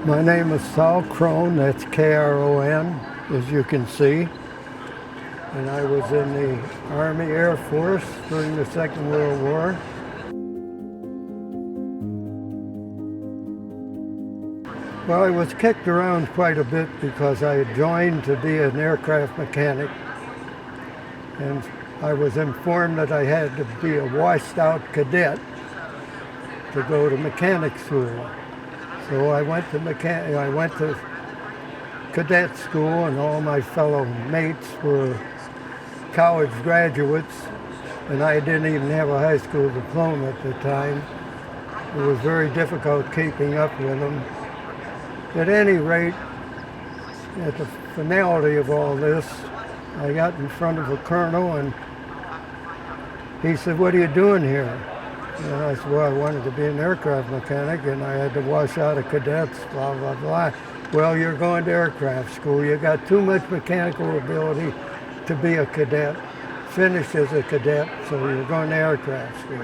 My name is Kron, that's Kron, as you can see. And I was in the Army Air Force during the Second World War. Well, I was kicked around quite a bit because I had joined to be an aircraft mechanic. And I was informed that I had to be a washed-out cadet to go to mechanic school. So I went to cadet school, and all my fellow mates were college graduates, and I didn't even have a high school diploma at the time. It was very difficult keeping up with them. At any rate, at the finality of all this, I got in front of a colonel, and he said, "What are you doing here?" And I said, "Well, I wanted to be an aircraft mechanic, and I had to wash out of cadets, blah, blah, blah." "Well, you're going to aircraft school. You got too much mechanical ability to be a cadet, finish as a cadet, so you're going to aircraft school."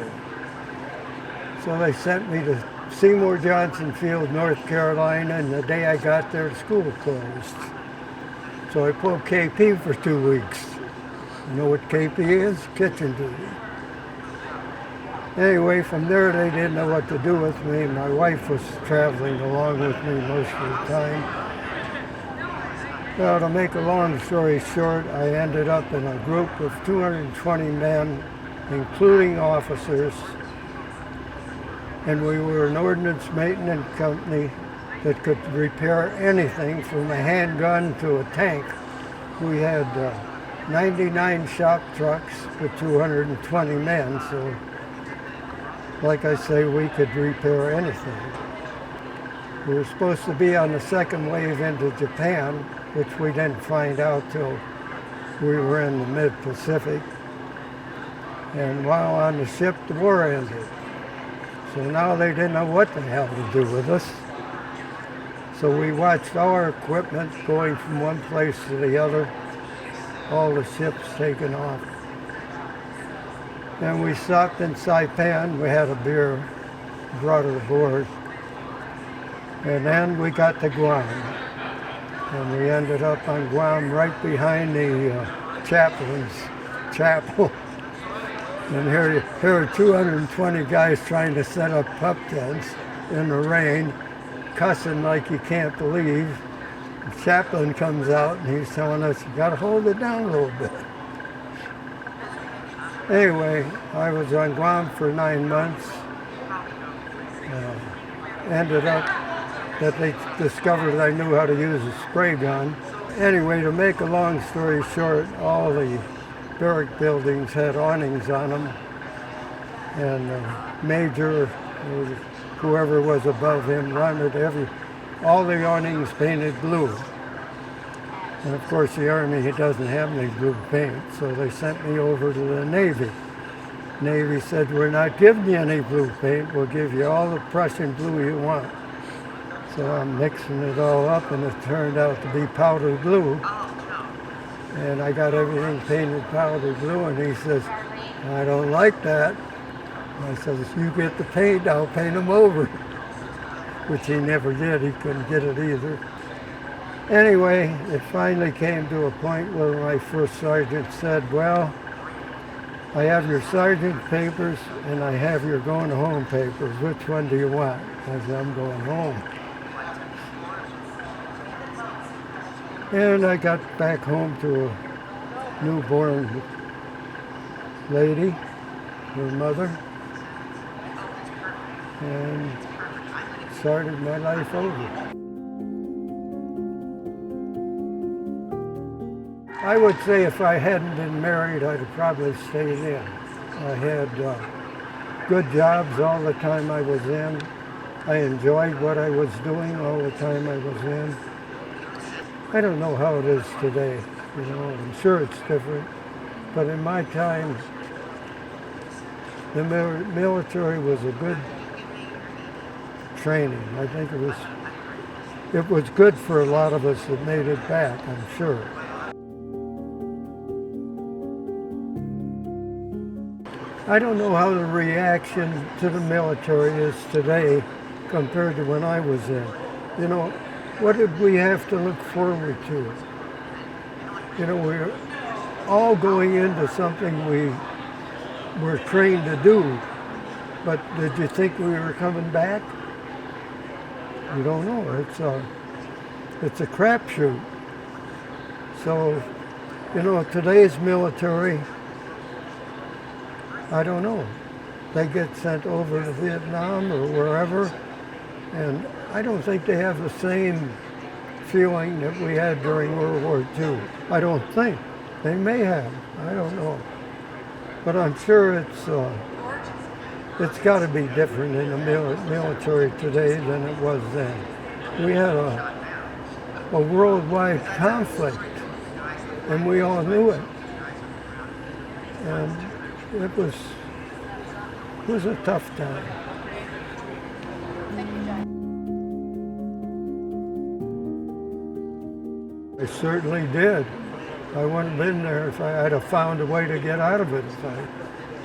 So they sent me to Seymour Johnson Field, North Carolina, and the day I got there, the school closed. So I pulled KP for 2 weeks. You know what KP is? Kitchen duty. Anyway, from there they didn't know what to do with me. My wife was traveling along with me most of the time. Well, to make a long story short, I ended up in a group of 220 men, including officers, and we were an ordnance maintenance company that could repair anything from a handgun to a tank. We had 99 shop trucks with 220 men, so like I say, we could repair anything. We were supposed to be on the second wave into Japan, which we didn't find out till we were in the mid-Pacific. And while on the ship, the war ended. So now they didn't know what the hell to do with us. So we watched all our equipment going from one place to the other, all the ships taken off. And we stopped in Saipan. We had a beer, brought it aboard. And then we got to Guam. And we ended up on Guam right behind the chaplain's chapel. And here are 220 guys trying to set up pup tents in the rain, cussing like you can't believe. The chaplain comes out and he's telling us, "You got to hold it down a little bit." Anyway, I was on Guam for 9 months. Ended up that they discovered I knew how to use a spray gun. Anyway, to make a long story short, all the barrack buildings had awnings on them, and Major, or whoever was above him, wanted all the awnings painted blue. And of course the Army, he doesn't have any blue paint, so they sent me over to the Navy. Navy said, "We're not giving you any blue paint, we'll give you all the Prussian blue you want." So I'm mixing it all up, and it turned out to be powder blue. And I got everything painted powder blue, and he says, "I don't like that." I said, "If you get the paint, I'll paint them over." Which he never did, he couldn't get it either. Anyway, it finally came to a point where my first sergeant said, "Well, I have your sergeant papers and I have your going home papers. Which one do you want?" I said, "I'm going home." And I got back home to a newborn lady, her mother, and started my life over. I would say if I hadn't been married, I'd have probably stayed in. I had good jobs all the time I was in. I enjoyed what I was doing all the time I was in. I don't know how it is today, I'm sure it's different. But in my time, the military was a good training. I think it was good for a lot of us that made it back, I'm sure. I don't know how the reaction to the military is today compared to when I was in. You know, what did we have to look forward to? You know, we're all going into something we were trained to do, but did you think we were coming back? You don't know. It's a crapshoot. So, you know, today's military, I don't know. They get sent over to Vietnam or wherever, and I don't think they have the same feeling that we had during World War II. I don't think. They may have. I don't know. But I'm sure it's got to be different in the military today than it was then. We had a worldwide conflict, and we all knew it. And it was a tough time. I certainly did. I wouldn't have been there if I had have found a way to get out of it. If I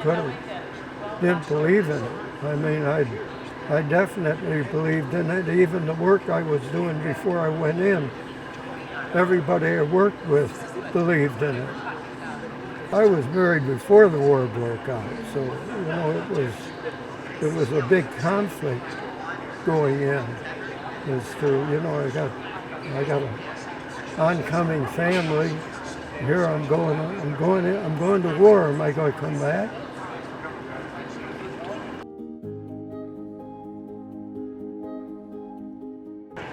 could have. Didn't believe in it. I mean, I definitely believed in it. Even the work I was doing before I went in, everybody I worked with believed in it. I was married before the war broke out, so you know it was a big conflict going in. As to, you know, I got an oncoming family. Here I'm going to war. Am I going to come back?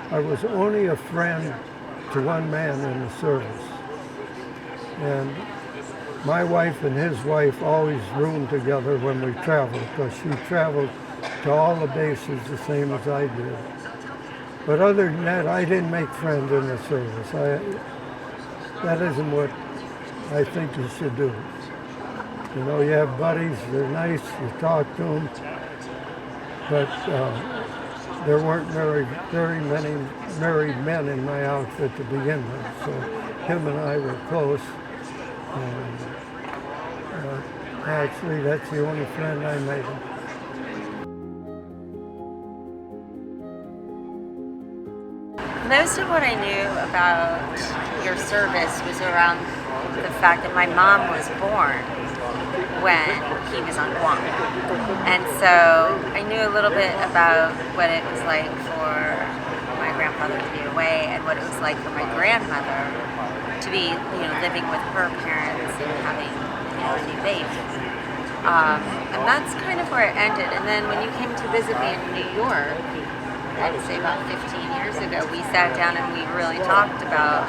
I was only a friend to one man in the service. And my wife and his wife always roomed together when we traveled, because she traveled to all the bases the same as I did. But other than that, I didn't make friends in the service. That isn't what I think you should do. You know, you have buddies, they're nice, you talk to them, but there weren't very many married men in my outfit to begin with, so him and I were close. And actually, that's the only friend I made. Most of what I knew about your service was around the fact that my mom was born when he was on Guam. And so I knew a little bit about what it was like for my grandfather to be away and what it was like for my grandmother to be, you know, living with her parents and having, you know, a new baby. And that's kind of where it ended. And then when you came to visit me in New York, I'd say about 15 years ago, we sat down and we really talked about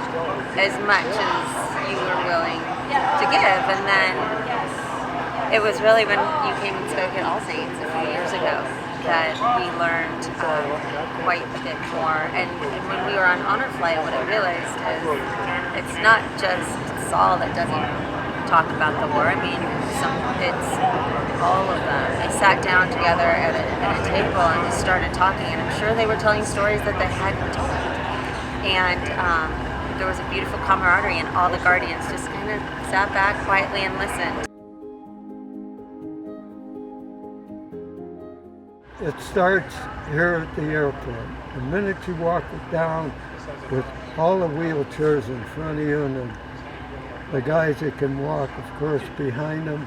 as much as you were willing to give. And then it was really when you came and spoke at All Saints a few years ago that we learned quite a bit more. And when we were on honor flight, what I realized is it's not just Saul that doesn't talk about the war. I mean, it's all of them. They sat down together at a table and just started talking, and I'm sure they were telling stories that they hadn't told. And there was a beautiful camaraderie, and all the guardians just kind of sat back quietly and listened. It starts here at the airport. The minute you walk down with all the wheelchairs in front of you and the guys that can walk, of course, behind them,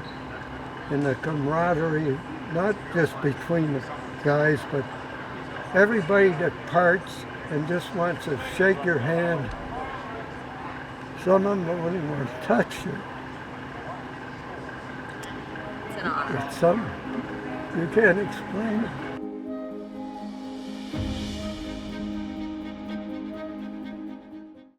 and the camaraderie, not just between the guys, but everybody that parts and just wants to shake your hand. Some of them don't even want to touch you. It's an honor. It's something. You can't explain it.